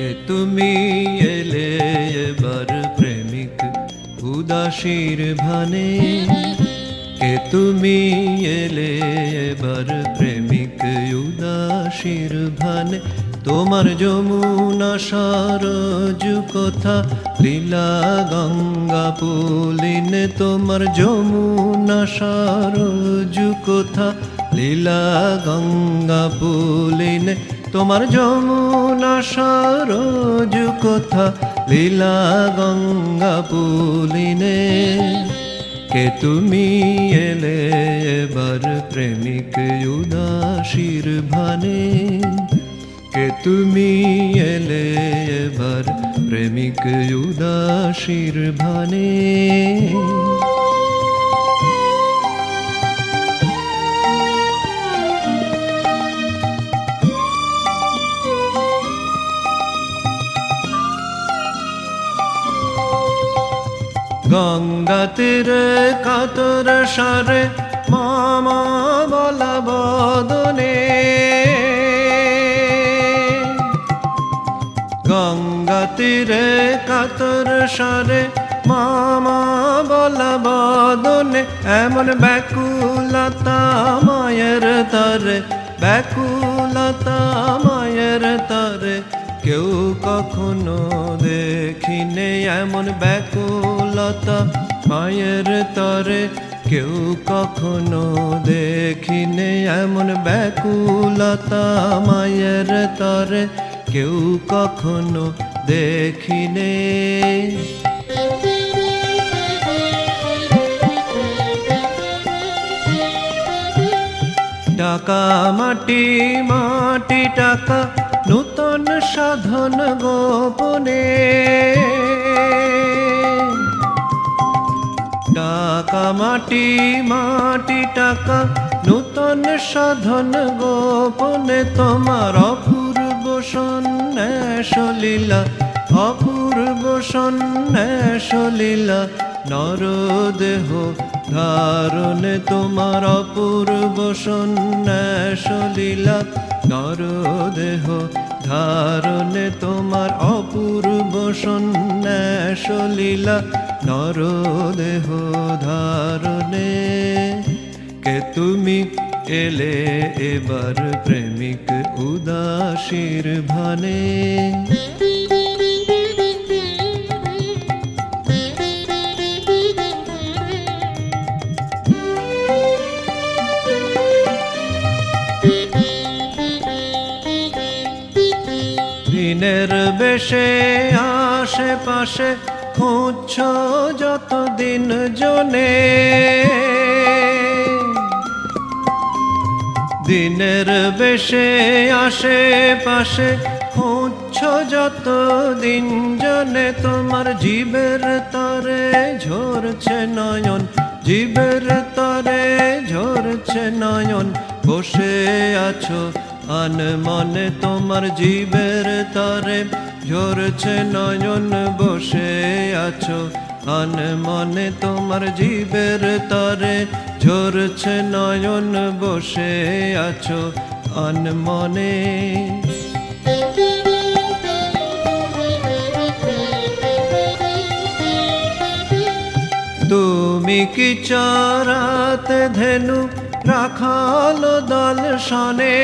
কে তুমি এলে এবার প্রেমিক উদাসীর ভানে, কে তুমি এলে এবার প্রেমিক উদাসীর ভানে। তোমার যমুনা সরজু কোথা লীলা গঙ্গা পুলিনে, তোমার যমুনা সরজু কোথা লীলা গঙ্গা পুলিনে, তোমার যমুনা সরজু কোথা লীলা গঙ্গা পুলিনে। কে তুমি এলে এবার প্রেমিক উদাসীর ভানে, কে তুমি এলে এবার প্রেমিক উদাসীর ভানে। গঙ্গা তীরে কাতর সারে মামা বলা বদনে, গঙ্গা তীরে কাতর সারে মামা বলা বদনে। এমন ব্যাকুলতা মায়ের তরে, ব্যাকুলতা মায়ের তরে কেউ কখনো দেখিনে। এমন ব্যাকুলতা মায়ের তরে কেউ কখনো দেখিনে, এমন ব্যাকুলতা মায়ের তরে কেউ কখনো দেখিনে। টাকা মাটি মাটি টাকা নূতন সাধন গোপনে, টাকা মাটি মাটি টাকা নূতন সাধন গোপনে। তোমার অপূর্ব সন্ন্যাস লীলা, অপূর্ব সন্ন্যাস লীলা নরদেহ ধারণে, তোমার অপূর্ব সন্ন্যাস লীলা নরদেহ ধারণে, তোমার অপূর্ব সন্ন্যাস লীলা নরদেহ ধারণে। কে তুমি এলে এবার প্রেমিক উদাসীর ভানে, দিনের বেশে আশেপাশে খুঁজছ যতদিন জনে, দিনের বেশে আশেপাশে খুঁজছ যতদিন জনে। তোমার জীবের তরে ঝরছে নয়ন, জীবের তরে ঝরছে নয়ন, বসে আছো আনমনে। তোমার জীবের তরে ঝরছে নয়ন, বসে আছো আনমনে। তোমার জীবের তরে ঝরছে নয়ন, বসে আছো আনমনে। তুমি কি চরাতে ধেনু রাখাল দল শনে,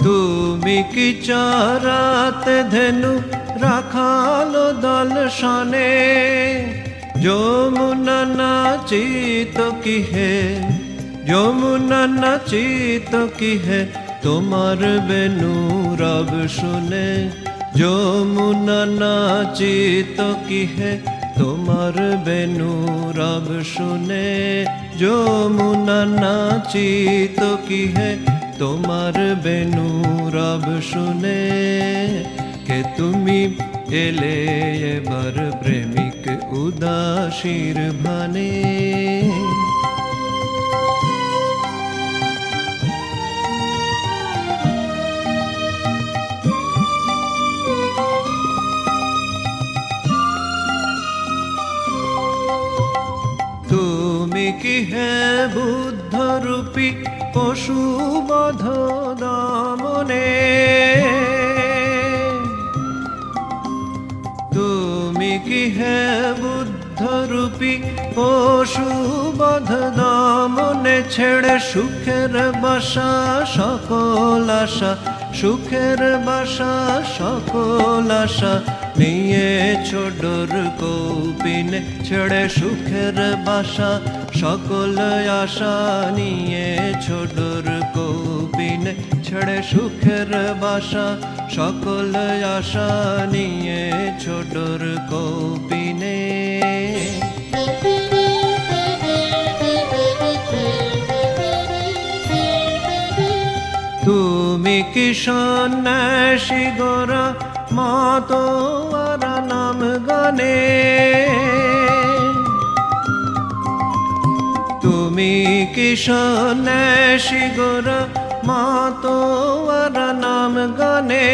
তুমি কি চরাতে ধেনু রাখাল দল শনে। যমুনা নাচিত কি হে, যমুনা নাচিত কি হে তোমার বেনু রব শুনে। যমুনা নাচিত কি হে তোমার বেনু রব শুনে, যমুনা নাচিত কি হে তোমার বেনু রব শুনে। কে তুমি এলে এবার প্রেমিক উদাসীর ভানে, তুমি কি হে বুদ্ধ রূপী পশুবধ দমনে। তুমি কি হে বুদ্ধরূপী পশুবধ দমনে, ছেড়ে সুখের বাসা সকল আশা, সুখের বাসা সকল আশা নিয়েছো ডোর কৌপিনে, ছেড়ে সুখের বাসা সকল আশা নিয়েছো ডোর কৌপিনে, ছেড়ে সুখের বাসা সকল আশা নিয়েছো ডোর কৌপিনে। তুমি কি সন্ন্যাসী গোরা মাতোয়ারা নাম গানে, তুমি কি সন্ন্যাসী গোরা মাতোয়ারা নাম গানে,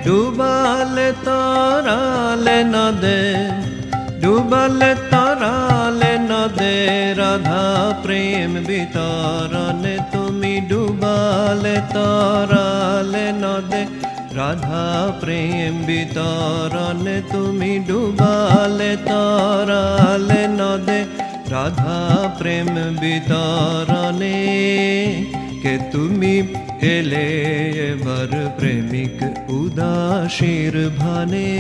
ডুবালে তরালে নদে, ডুবালে তরালে নদে রাধা প্রেম বিতরণে, তুমি ডুবালে তরালে নদে রাধা প্রেম বিতরণে, তুমি ডুবালে তরালে নদে রাধা প্রেম বিতরণে। কে তুমি এলে এবার প্রেমিক উদাসীর ভানে।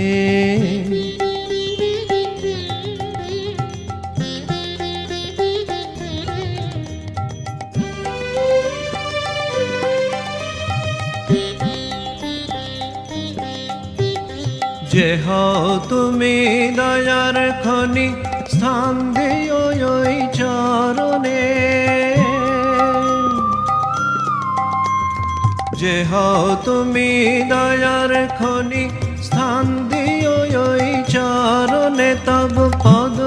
যে হও তুমি দয়ার খনি, স্থান দিও ওই চরণে, যে হও তুমি দয়ার খনি, স্থান দিও ওই চরণে, তব পদ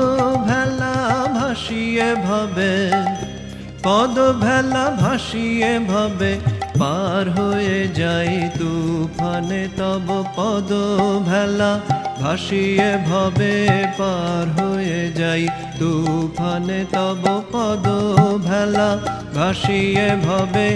ভেলা ভাসিয়ে ভবে, পদ ভেলা ভাসিয়ে ভবে পার হয়ে যাই তুফানে, তব পদ ভেলা ভাসিয়ে ভবে পার হয়ে যাই তুফানে, তব পদ ভেলা ভাসিয়ে ভবে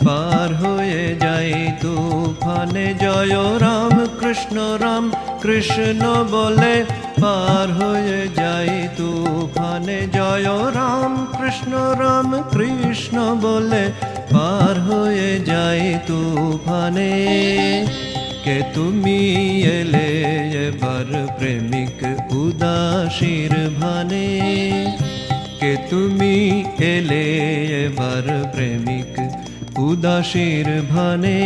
পার হয়ে যাই তুফানে। জয় রাম কৃষ্ণ রাম কৃষ্ণ বলে পার হয়ে যাই তুফানে, জয় রাম কৃষ্ণ বলে পার হয়ে যাই তুফানে। কে তুমি এলে এবার প্রেমিক উদাসীর ভানে, কে তুমি এলে এবার প্রেমিক উদাসীর ভানে।